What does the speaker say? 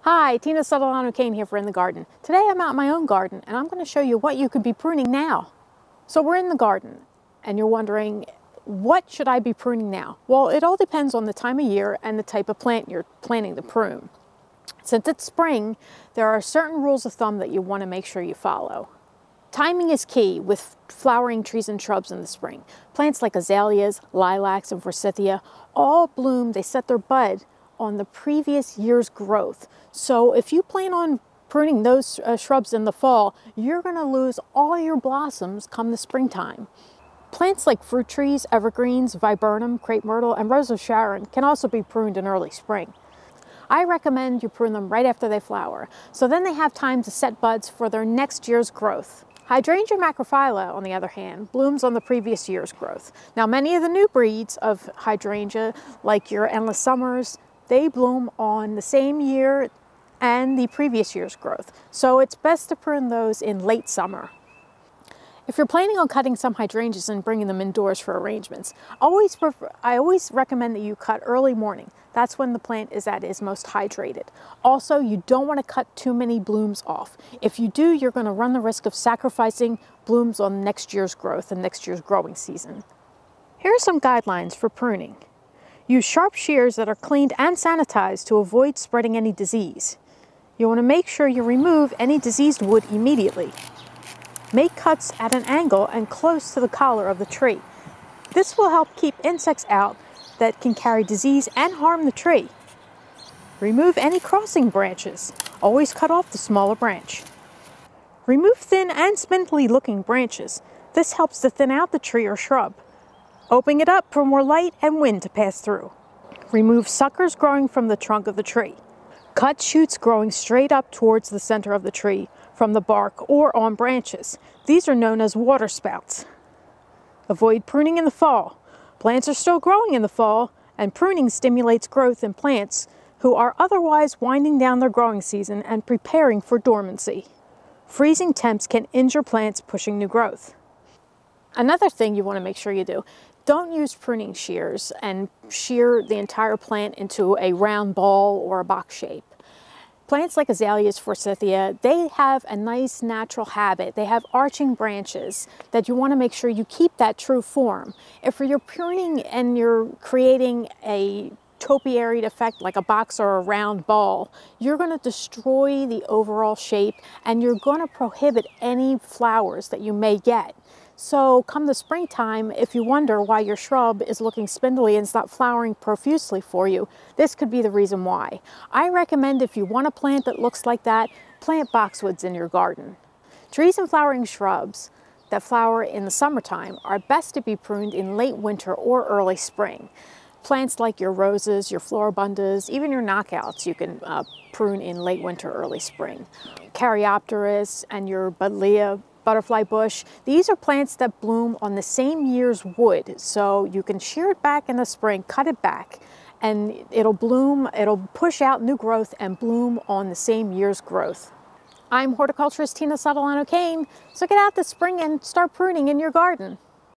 Hi, Tina Sutherland-O'Kane here for In the Garden. Today I'm out in my own garden and I'm going to show you what you could be pruning now. So we're in the garden and you're wondering, what should I be pruning now? Well, it all depends on the time of year and the type of plant you're planning to prune. Since it's spring, there are certain rules of thumb that you want to make sure you follow. Timing is key with flowering trees and shrubs in the spring. Plants like azaleas, lilacs, and forsythia all bloom, they set their bud on the previous year's growth. So if you plan on pruning those shrubs in the fall, you're going to lose all your blossoms come the springtime. Plants like fruit trees, evergreens, viburnum, crepe myrtle, and rose of Sharon can also be pruned in early spring. I recommend you prune them right after they flower, so then they have time to set buds for their next year's growth. Hydrangea macrophylla, on the other hand, blooms on the previous year's growth. Now, many of the new breeds of hydrangea, like your endless summers, they bloom on the same year and the previous year's growth. So it's best to prune those in late summer. If you're planning on cutting some hydrangeas and bringing them indoors for arrangements, I always recommend that you cut early morning. That's when the plant is at its most hydrated. Also, you don't want to cut too many blooms off. If you do, you're going to run the risk of sacrificing blooms on next year's growth and next year's growing season. Here are some guidelines for pruning. Use sharp shears that are cleaned and sanitized to avoid spreading any disease. You want to make sure you remove any diseased wood immediately. Make cuts at an angle and close to the collar of the tree. This will help keep insects out that can carry disease and harm the tree. Remove any crossing branches. Always cut off the smaller branch. Remove thin and spindly looking branches. This helps to thin out the tree or shrub. Open it up for more light and wind to pass through. Remove suckers growing from the trunk of the tree. Cut shoots growing straight up towards the center of the tree from the bark or on branches. These are known as water spouts. Avoid pruning in the fall. Plants are still growing in the fall, and pruning stimulates growth in plants who are otherwise winding down their growing season and preparing for dormancy. Freezing temps can injure plants pushing new growth. Another thing you want to make sure you do, don't use pruning shears and shear the entire plant into a round ball or a box shape. Plants like azaleas, forsythia, they have a nice natural habit. They have arching branches that you want to make sure you keep that true form. If you're pruning and you're creating a topiary effect like a box or a round ball, you're going to destroy the overall shape and you're going to prohibit any flowers that you may get. So come the springtime, if you wonder why your shrub is looking spindly and it's not flowering profusely for you, this could be the reason why. I recommend, if you want a plant that looks like that, plant boxwoods in your garden. Trees and flowering shrubs that flower in the summertime are best to be pruned in late winter or early spring. Plants like your roses, your floribundas, even your knockouts you can prune in late winter, early spring. Caryopteris and your buddleia butterfly bush, these are plants that bloom on the same year's wood, so you can shear it back in the spring, cut it back, and it'll bloom, it'll push out new growth and bloom on the same year's growth. I'm horticulturist Tina Sutherland-O'Kane, so get out this spring and start pruning in your garden.